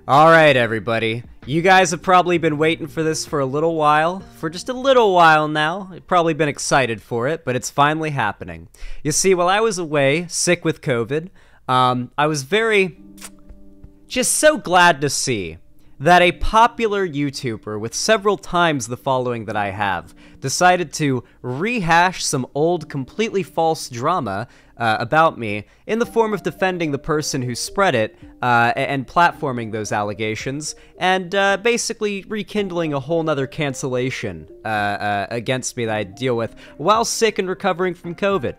Alright, everybody. You guys have probably been waiting for this for a little while. For just a little while now. You've probably been excited for it, but it's finally happening. You see, while I was away, sick with COVID, I was just so glad to see that a popular YouTuber with several times the following that I have decided to rehash some old, completely false drama about me in the form of defending the person who spread it and platforming those allegations and basically rekindling a whole nother cancellation against me that I deal with while sick and recovering from COVID.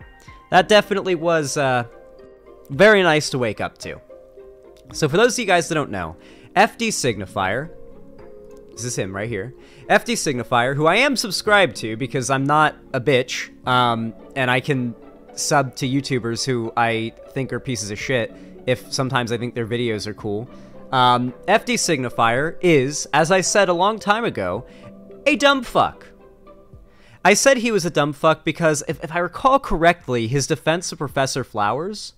That definitely was very nice to wake up to. So for those of you guys that don't know, F.D Signifier, this is him right here, F.D Signifier, who I am subscribed to because I'm not a bitch, and I can sub to YouTubers who I think are pieces of shit if sometimes I think their videos are cool. F.D Signifier is, as I said a long time ago, a dumb fuck. I said he was a dumb fuck because, if I recall correctly, his defense of Professor Flowers...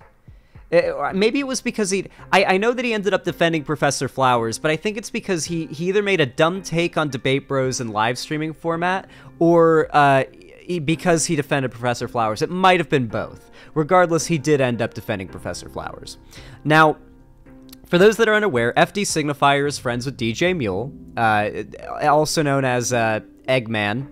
maybe it was because I know that he ended up defending Professor Flowers, but I think it's because he either made a dumb take on Debate Bros and live streaming format, or because he defended Professor Flowers. It might have been both. Regardless, he did end up defending Professor Flowers. Now, for those that are unaware, F.D Signifier is friends with DJ Mule, also known as Eggman,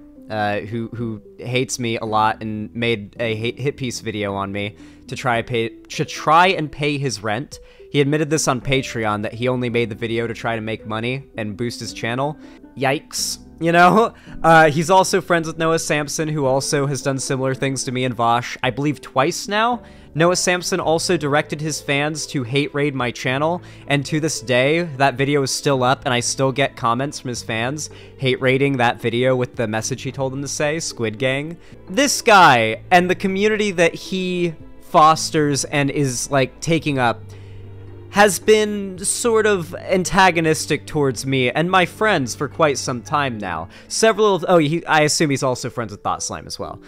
who hates me a lot and made a hit piece video on me to try and pay his rent. He admitted this on Patreon that he only made the video to try to make money and boost his channel. Yikes. You know? He's also friends with Noah Samson, who also has done similar things to me and Vosh, I believe twice now. Noah Samson also directed his fans to hate raid my channel, and to this day, that video is still up, and I still get comments from his fans hate raiding that video with the message he told them to say, Squid Gang. This guy, and the community that he fosters and is, like, taking up, has been sort of antagonistic towards me and my friends for quite some time now. I assume he's also friends with Thought Slime as well.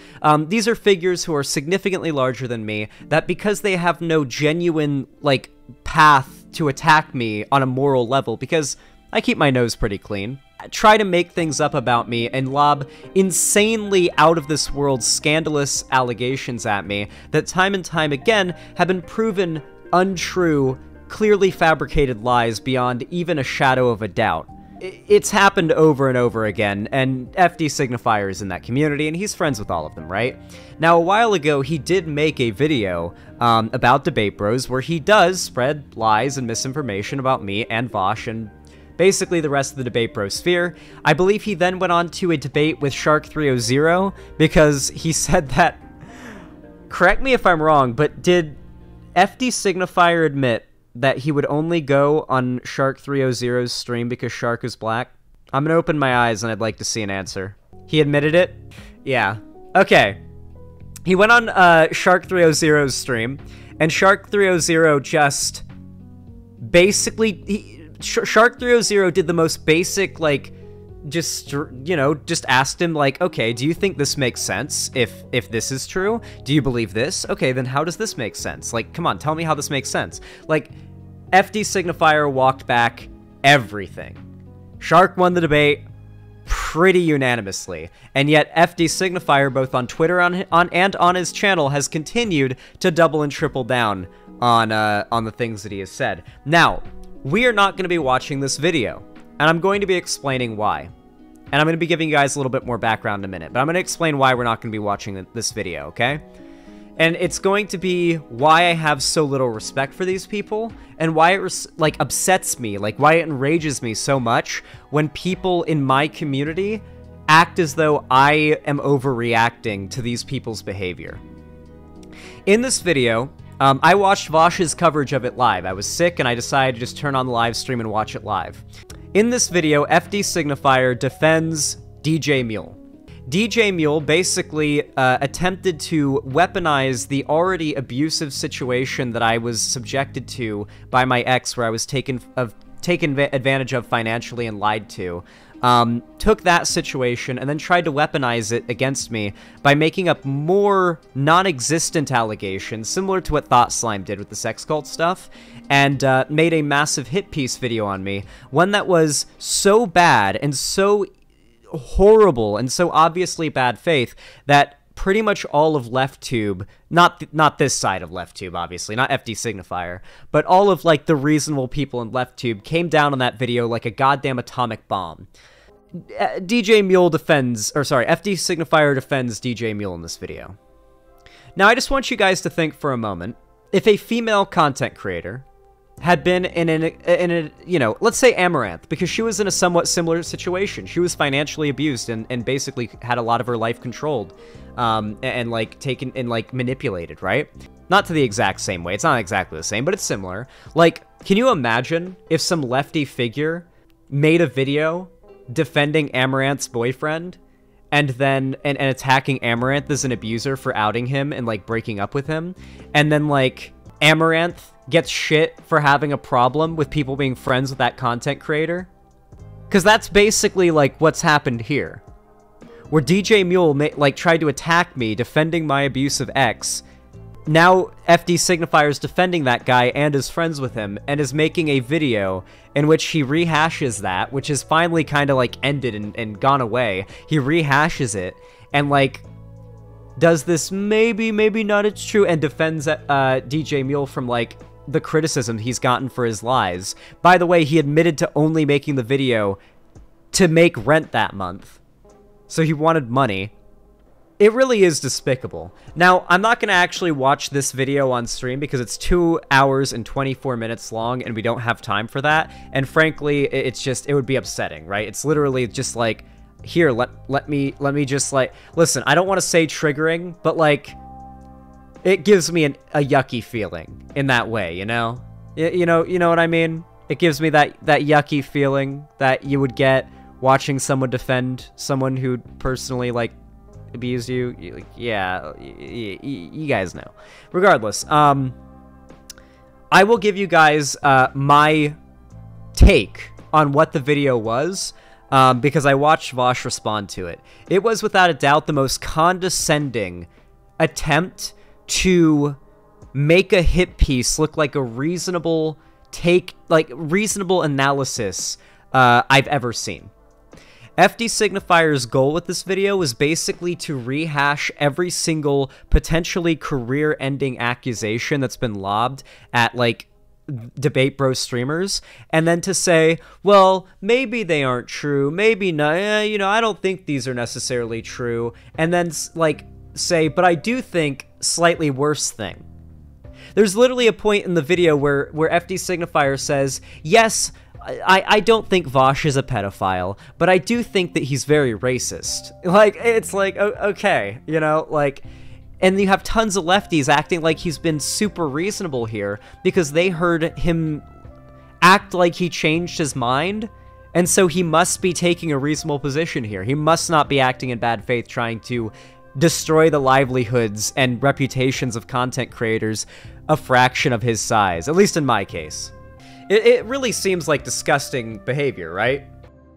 These are figures who are significantly larger than me, that because they have no genuine, like, path to attack me on a moral level, because I keep my nose pretty clean, try to make things up about me and lob insanely out-of-this-world scandalous allegations at me that time and time again have been proven untrue, clearly fabricated lies beyond even a shadow of a doubt. It's happened over and over again, and F.D Signifier is in that community, and he's friends with all of them, right? Now, a while ago, he did make a video about Debate Bros, where he does spread lies and misinformation about me and Vosh and basically the rest of the Debate Bro sphere. I believe he then went on to a debate with Shark300 because he said that... Correct me if I'm wrong, but did F.D Signifier admit that he would only go on Shark300's stream because Shark is black? I'm gonna open my eyes and I'd like to see an answer. He admitted it? Yeah. Okay. He went on Shark300's stream, and Shark300 just basically... Shark300 did the most basic, like, just asked him, like, okay, do you think this makes sense if this is true? Do you believe this? Okay, then how does this make sense? Like, come on, tell me how this makes sense. Like, F.D Signifier walked back everything. Shark won the debate pretty unanimously, and yet F.D Signifier, both on Twitter and on his channel, has continued to double and triple down on the things that he has said. Now, we are not going to be watching this video, and I'm going to be explaining why. And I'm going to be giving you guys a little bit more background in a minute, but I'm going to explain why we're not going to be watching this video, okay? And it's going to be why I have so little respect for these people, and why it, like, upsets me, like, why it enrages me so much when people in my community act as though I am overreacting to these people's behavior. In this video, I watched Vosh's coverage of it live. I was sick, and I decided to just turn on the live stream and watch it live. In this video, F.D Signifier defends DJ Mule. DJ Mule basically attempted to weaponize the already abusive situation that I was subjected to by my ex, where I was taken advantage of financially and lied to, took that situation and then tried to weaponize it against me by making up more non-existent allegations, similar to what Thought Slime did with the sex cult stuff, and made a massive hit piece video on me, one that was so bad and so horrible and so obviously bad faith that pretty much all of LeftTube, not this side of LeftTube, obviously, not F.D Signifier, but all of, like, the reasonable people in LeftTube came down on that video like a goddamn atomic bomb. DJ Mule defends, or sorry, F.D Signifier defends DJ Mule in this video. Now, I just want you guys to think for a moment, if a female content creator had been in a, you know, let's say Amaranth, because she was in a somewhat similar situation. She was financially abused and basically had a lot of her life controlled, and like taken and like manipulated, right? Not to the exact same way. It's not exactly the same, but it's similar. Like, can you imagine if some lefty figure made a video defending Amaranth's boyfriend and then and attacking Amaranth as an abuser for outing him and like breaking up with him, and then like Amaranth gets shit for having a problem with people being friends with that content creator? Because that's basically like what's happened here, where DJ Mule like tried to attack me defending my abusive ex. Now FD Signifier is defending that guy and is friends with him and is making a video in which he rehashes that, which is finally kind of like ended and gone away. He rehashes it and like does this maybe not it's true, and defends DJ Mule from like the criticism he's gotten for his lies. By the way, he admitted to only making the video to make rent that month, so he wanted money. It really is despicable. Now, I'm not going to actually watch this video on stream because it's 2 hours and 24 minutes long and we don't have time for that, and frankly, it would be upsetting, right? It's literally just like, here, let me just like, listen, I don't want to say triggering, but like, it gives me a yucky feeling in that way, you know? You know what I mean? It gives me that yucky feeling that you would get watching someone defend someone who personally, like, abused you. Yeah, you guys know. Regardless, I will give you guys my take on what the video was, because I watched Vosh respond to it. It was without a doubt the most condescending attempt to make a hit piece look like a reasonable take, like reasonable analysis I've ever seen. FD Signifier's goal with this video was basically to rehash every single potentially career-ending accusation that's been lobbed at like Debate Bro streamers, and then to say, well, maybe they aren't true, maybe not, you know, I don't think these are necessarily true, and then like say, but I do think slightly worse thing. There's literally a point in the video where FD Signifier says, yes, I don't think Vosh is a pedophile, but I do think that he's very racist. Like, it's like, okay, you know, like, and you have tons of lefties acting like he's been super reasonable here because they heard him act like he changed his mind, and so he must be taking a reasonable position here. He must not be acting in bad faith trying to destroy the livelihoods and reputations of content creators a fraction of his size, at least in my case. It really seems like disgusting behavior, right?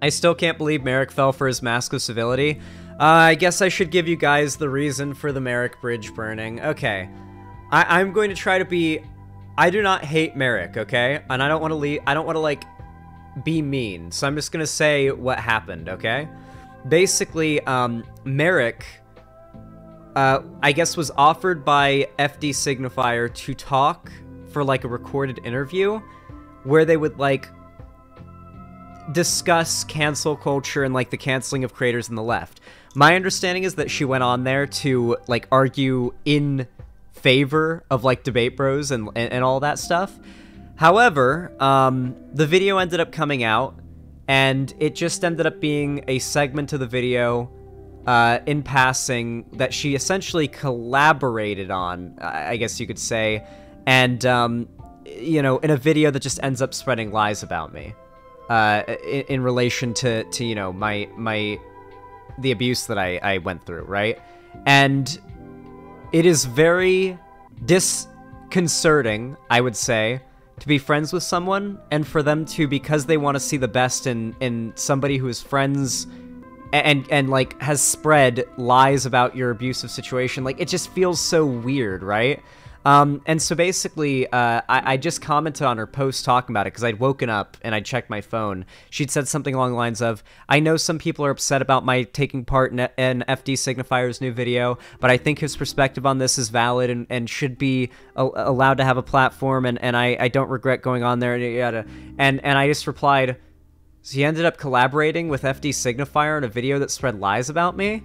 I still can't believe Merrick fell for his mask of civility. I guess I should give you guys the reason for the Merrick bridge burning. Okay, I'm going to try to be... I do not hate Merrick, okay? And I don't want to like, be mean, so I'm just gonna say what happened, okay? Basically, Merrick... I guess was offered by FD Signifier to talk for like a recorded interview where they would like discuss cancel culture and like the canceling of creators in the left. My understanding is that she went on there to like argue in favor of like Debate Bros and all that stuff. However, the video ended up coming out and it just ended up being a segment of the video in passing that she essentially collaborated on, I guess you could say, and, you know, in a video that just ends up spreading lies about me, in relation to you know, the abuse that I went through, right? And it is very disconcerting, I would say, to be friends with someone, and for them to, because they want to see the best in somebody who is friends and like has spread lies about your abusive situation, like it just feels so weird, right? And so basically, I just commented on her post talking about it because I'd woken up and I checked my phone. She'd said something along the lines of, I know some people are upset about my taking part in F.D Signifier's new video, but I think his perspective on this is valid and should be allowed to have a platform, and I don't regret going on there, and I just replied, so he ended up collaborating with F.D Signifier in a video that spread lies about me?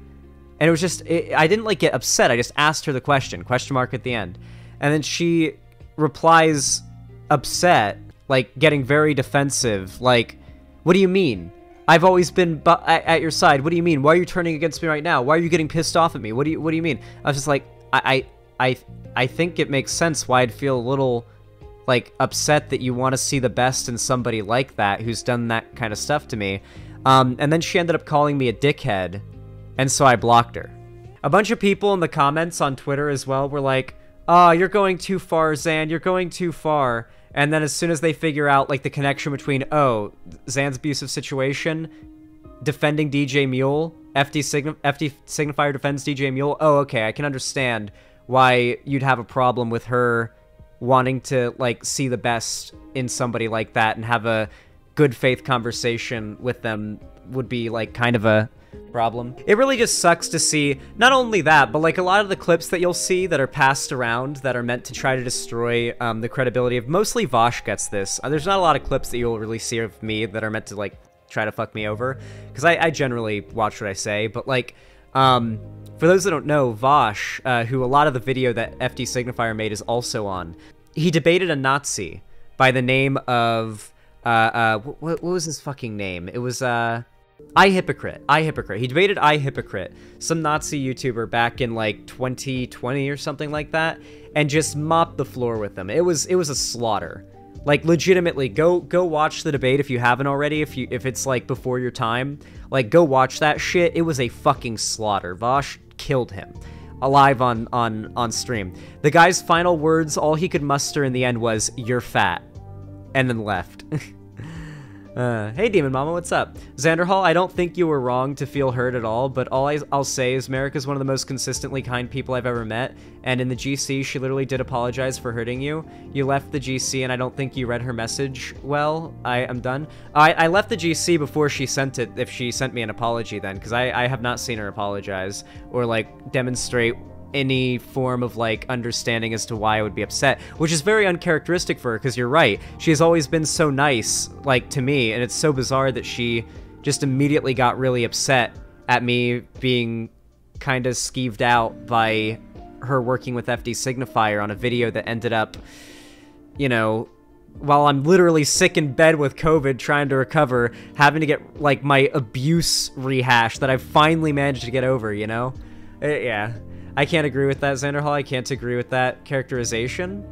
And it was just, I didn't like get upset, I just asked her the question mark at the end. And then she replies upset, like getting very defensive, like, what do you mean? I've always been at your side. What do you mean? Why are you turning against me right now? Why are you getting pissed off at me? What do you mean? I was just like, I think it makes sense why I'd feel a little like upset that you want to see the best in somebody like that who's done that kind of stuff to me. And then she ended up calling me a dickhead, and so I blocked her. A bunch of people in the comments on Twitter as well were like, oh, you're going too far, Xan, you're going too far. And then as soon as they figure out, like, the connection between, oh, Xan's abusive situation, defending DJ Mule, FD Signifier defends DJ Mule, oh, okay, I can understand why you'd have a problem with her wanting to, like, see the best in somebody like that and have a good faith conversation with them would be, like, kind of a problem. It really just sucks to see not only that, but like a lot of the clips that you'll see that are passed around that are meant to try to destroy the credibility of, mostly Vosh gets this. There's not a lot of clips that you'll really see of me that are meant to like try to fuck me over, because I generally watch what I say, but like for those that don't know, Vosh, who a lot of the video that FD Signifier made is also on, he debated a Nazi by the name of what was his fucking name? It was I Hypocrite. He debated I Hypocrite, some Nazi YouTuber back in like 2020 or something like that, and just mopped the floor with them. It was a slaughter. Like legitimately, go watch the debate if you haven't already. If it's like before your time, like go watch that shit. It was a fucking slaughter. Vosh killed him alive on stream. The guy's final words, all he could muster in the end was "You're fat," and then left. Hey Demon Mama, what's up? Xanderhal, I don't think you were wrong to feel hurt at all, but all I'll say is Marika's one of the most consistently kind people I've ever met, and in the GC, she literally did apologize for hurting you. You left the GC, and I don't think you read her message well. I'm done. I left the GC before she sent it, if she sent me an apology then, because I have not seen her apologize, or, like, demonstrate any form of like understanding as to why I would be upset, which is very uncharacteristic for her, because you're right, she has always been so nice like to me, and it's so bizarre that she just immediately got really upset at me being kind of skeeved out by her working with FD Signifier on a video that ended up, you know, while I'm literally sick in bed with COVID trying to recover, having to get like my abuse rehashed that I've finally managed to get over, you know? Yeah. I can't agree with that, Xanderhal. I can't agree with that characterization.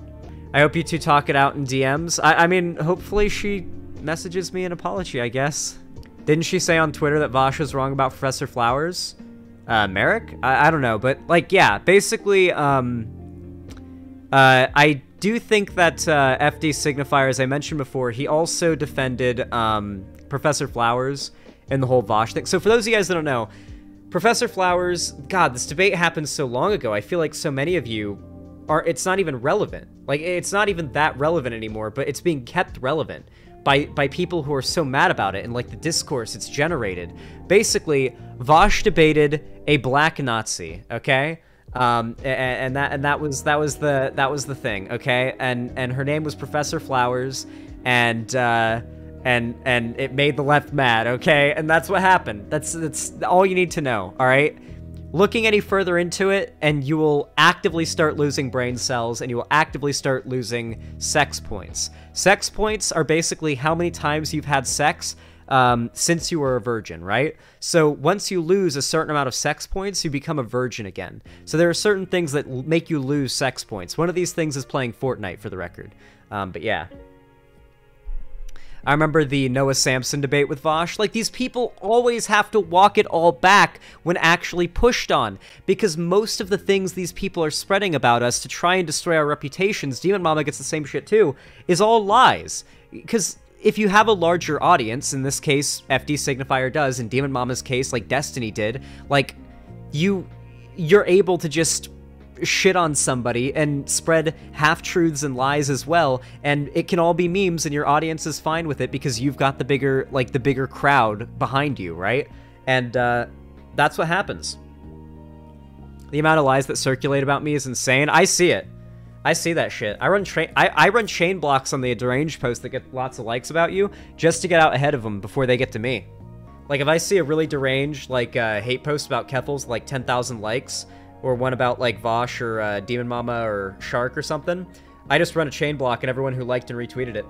I hope you two talk it out in DMs. I mean, hopefully she messages me an apology, I guess. Didn't she say on Twitter that Vosh was wrong about Professor Flowers? Merrick? I don't know, but, like, yeah, basically, I do think that FD Signifier, as I mentioned before, he also defended Professor Flowers in the whole Vosh thing. So for those of you guys that don't know, Professor Flowers, God, this debate happened so long ago. I feel like so many of you it's not even relevant. Like, it's not even that relevant anymore, but it's being kept relevant by people who are so mad about it and, like, the discourse it's generated. Basically, Vosh debated a black Nazi, okay? And that was the thing, okay? And her name was Professor Flowers, and it made the left mad, okay? And that's what happened. That's all you need to know, all right? Looking any further into it, and you will actively start losing brain cells, and you will actively start losing sex points. Sex points are basically how many times you've had sex since you were a virgin, right? So once you lose a certain amount of sex points, you become a virgin again. So there are certain things that make you lose sex points. One of these things is playing Fortnite, for the record. But yeah. I remember the Noah Samson debate with Vosh. Like, these people always have to walk it all back when actually pushed on, because most of the things these people are spreading about us to try and destroy our reputations, Demon Mama gets the same shit too, is all lies. Because if you have a larger audience, in this case, F.D Signifier does, in Demon Mama's case, like Destiny did, like, you're able to just shit on somebody and spread half-truths and lies as well, and it can all be memes and your audience is fine with it because you've got the bigger crowd behind you, right? And that's what happens. The amount of lies that circulate about me is insane. I see it. I see that shit. I run chain blocks on the deranged post that get lots of likes about you just to get out ahead of them before they get to me. Like, if I see a really deranged, like, hate post about Keffels, like 10,000 likes, or one about, like, Vosh or Demon Mama or Shark or something, I just run a chain block and everyone who liked and retweeted it.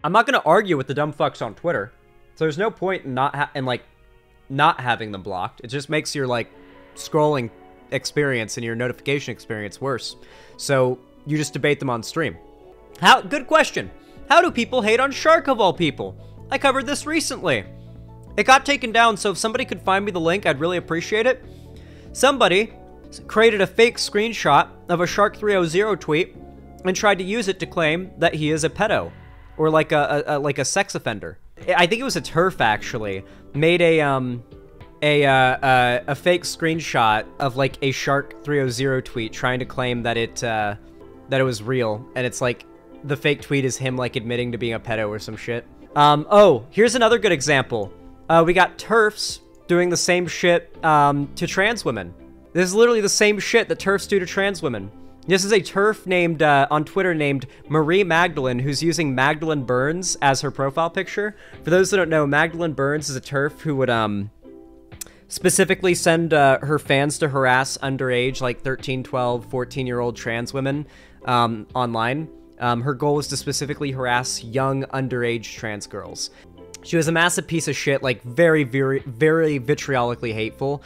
I'm not gonna argue with the dumb fucks on Twitter, so there's no point in not having them blocked. It just makes your, like, scrolling experience and your notification experience worse. So you just debate them on stream. Good question. How do people hate on Shark of all people? I covered this recently. It got taken down, so if somebody could find me the link, I'd really appreciate it. Somebody created a fake screenshot of a Shark 300 tweet and tried to use it to claim that he is a pedo, or like a sex offender. I think it was a TERF actually made a fake screenshot of like a Shark 300 tweet trying to claim that it was real, and it's like the fake tweet is him like admitting to being a pedo or some shit. Oh, here's another good example. We got TERFs doing the same shit to trans women. This is literally the same shit that TERFs do to trans women. This is a TERF named, on Twitter named Marie Magdalene, who's using Magdalene Burns as her profile picture. For those that don't know, Magdalene Burns is a TERF who would, specifically send, her fans to harass underage, like 13, 12, 14-year-old trans women, online. Her goal is to specifically harass young underage trans girls. She was a massive piece of shit, like very, very, very vitriolically hateful.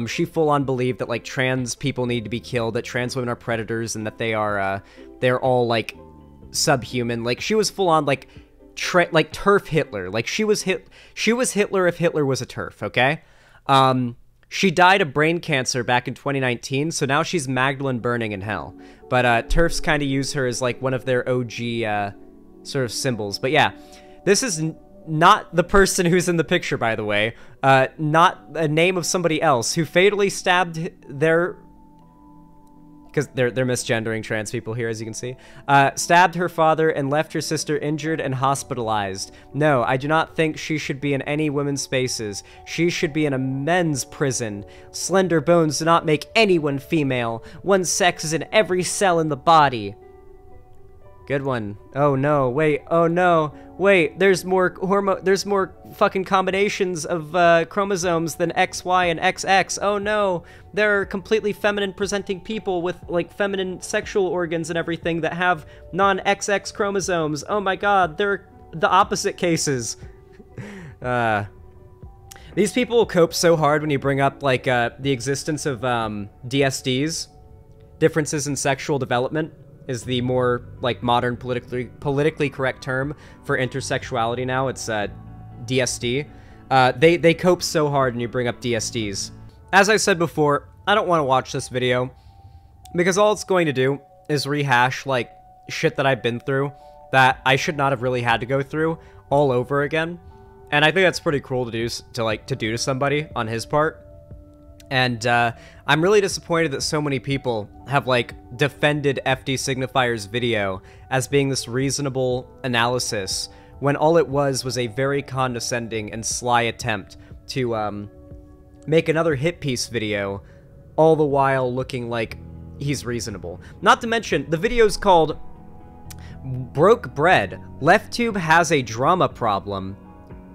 She full on believed that like trans people need to be killed, that trans women are predators, and that they're all like subhuman. Like she was full on like TERF Hitler. Like she was Hitler if Hitler was a TERF. Okay. She died of brain cancer back in 2019, so now she's Magdalene burning in hell. But TERFs kind of use her as like one of their OG sort of symbols. But yeah, this is not the person who's in the picture, by the way. Not a name of somebody else who fatally stabbed their... Because they're misgendering trans people here, as you can see. Stabbed her father and left her sister injured and hospitalized. No, I do not think she should be in any women's spaces. She should be in a men's prison. Slender bones do not make anyone female. One sex is in every cell in the body. Good one. Oh no, wait, oh no, wait, there's more fucking combinations of chromosomes than XY and XX. Oh no, there are completely feminine presenting people with like feminine sexual organs and everything that have non-XX chromosomes. Oh my god, they're the opposite cases. These people will cope so hard when you bring up like the existence of DSDs, differences in sexual development, is the more like modern politically correct term for intersexuality now. It's DSD. They cope so hard when you bring up DSDs. As I said before, I don't want to watch this video because all it's going to do is rehash like shit that I've been through that I should not have really had to go through all over again. And I think that's pretty cruel to do to somebody on his part. And I'm really disappointed that so many people have like defended F.D Signifier's video as being this reasonable analysis when all it was a very condescending and sly attempt to make another hit piece video, all the while looking like he's reasonable. Not to mention, the video's called Broke Bread. LeftTube has a drama problem,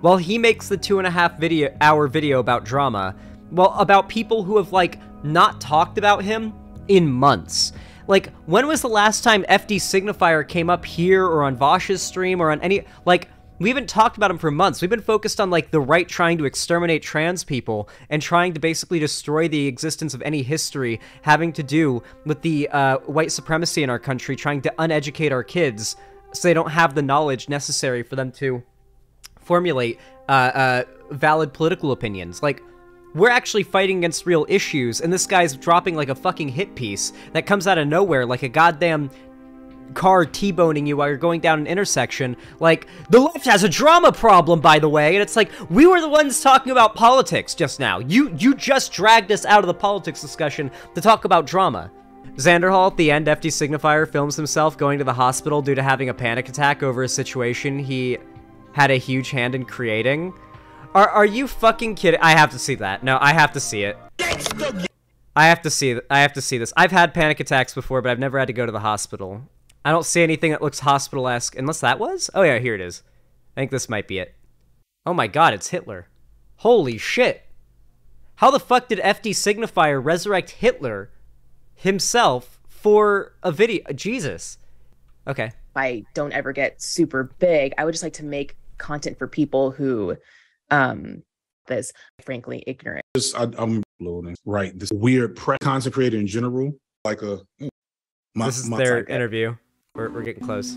while he makes the 2.5-hour video about drama. Well, about people who have, like, not talked about him in months. Like, when was the last time F.D Signifier came up here or on Vosh's stream or on any... Like, we haven't talked about him for months. We've been focused on, like, the right trying to exterminate trans people and trying to basically destroy the existence of any history having to do with the white supremacy in our country, trying to uneducate our kids so they don't have the knowledge necessary for them to formulate valid political opinions. Like, we're actually fighting against real issues, and this guy's dropping like a fucking hit piece that comes out of nowhere, like a goddamn car T-boning you while you're going down an intersection. Like, the left has a drama problem, by the way, and it's like, we were the ones talking about politics just now. You just dragged us out of the politics discussion to talk about drama. Xanderhal, at the end, F.D Signifier films himself going to the hospital due to having a panic attack over a situation he had a huge hand in creating. Are you fucking kidding? I have to see that. No, I have to see it. I have to see this. I've had panic attacks before, but I've never had to go to the hospital. I don't see anything that looks hospital-esque, unless that was? Oh yeah, here it is. I think this might be it. Oh my god, it's Hitler. Holy shit. How the fuck did F.D Signifier resurrect Hitler himself for a video? Jesus. Okay. If I don't ever get super big, I would just like to make content for people who is frankly ignorant. I'm loading. Right. This weird content creator in general, like a this is their interview. We're getting close.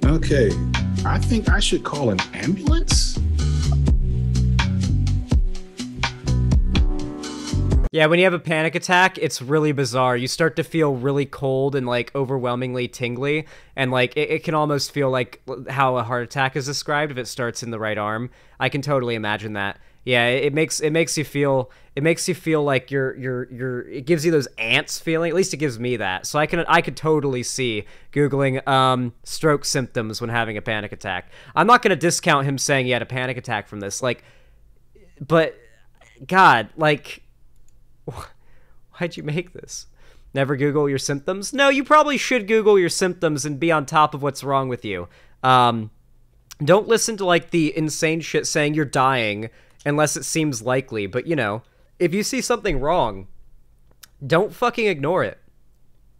Okay, I think I should call an ambulance. Yeah, when you have a panic attack, it's really bizarre. You start to feel really cold and, like, overwhelmingly tingly, and, like, it can almost feel like how a heart attack is described if it starts in the right arm. I can totally imagine that. Yeah, it makes you feel like it gives you those ants feeling. At least it gives me that. So I could totally see Googling stroke symptoms when having a panic attack. I'm not gonna discount him saying he had a panic attack from this, like, but God, like, why'd you make this? Never Google your symptoms? No, you probably should Google your symptoms and be on top of what's wrong with you. Don't listen to, like, the insane shit saying you're dying unless it seems likely, but, you know, if you see something wrong, don't fucking ignore it.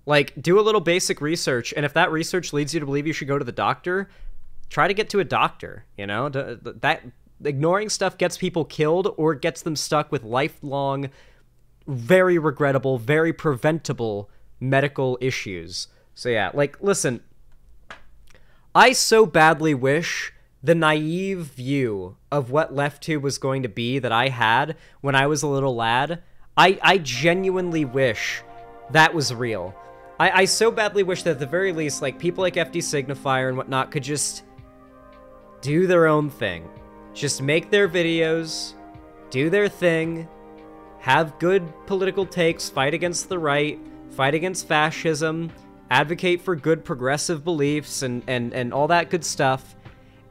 Like, do a little basic research, and if that research leads you to believe you should go to the doctor, try to get to a doctor, you know? That ignoring stuff gets people killed or gets them stuck with lifelong, very regrettable, very preventable medical issues. So yeah, like, listen, I so badly wish the naive view of what LeftTube was going to be that I had when I was a little lad, I genuinely wish that was real. I so badly wish that at the very least, like, people like F.D Signifier and whatnot could just do their own thing. Just make their videos, do their thing, have good political takes, fight against the right, fight against fascism, advocate for good progressive beliefs and all that good stuff,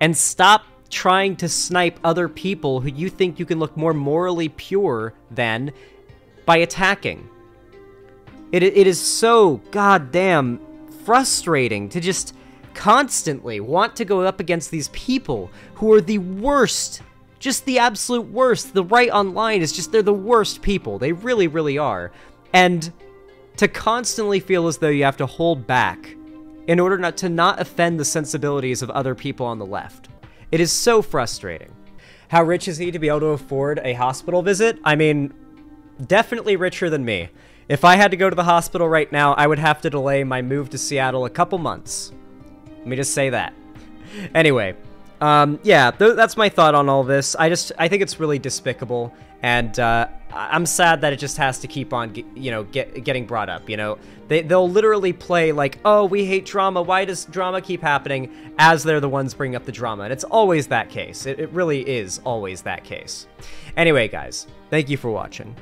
and stop trying to snipe other people who you think you can look more morally pure than by attacking. It is so goddamn frustrating to just constantly want to go up against these people who are the worst, just the absolute worst. The right online is just, they're the worst people. They really, really are. And to constantly feel as though you have to hold back in order not to offend the sensibilities of other people on the left. It is so frustrating. How rich is he to be able to afford a hospital visit? I mean, definitely richer than me. If I had to go to the hospital right now, I would have to delay my move to Seattle a couple months. Let me just say that. Anyway, yeah, that's my thought on all this. I think it's really despicable, and I'm sad that it just has to keep on, getting brought up, you know? They'll literally play like, oh, we hate drama, why does drama keep happening, as they're the ones bringing up the drama, and it's always that case. It really is always that case. Anyway, guys, thank you for watching.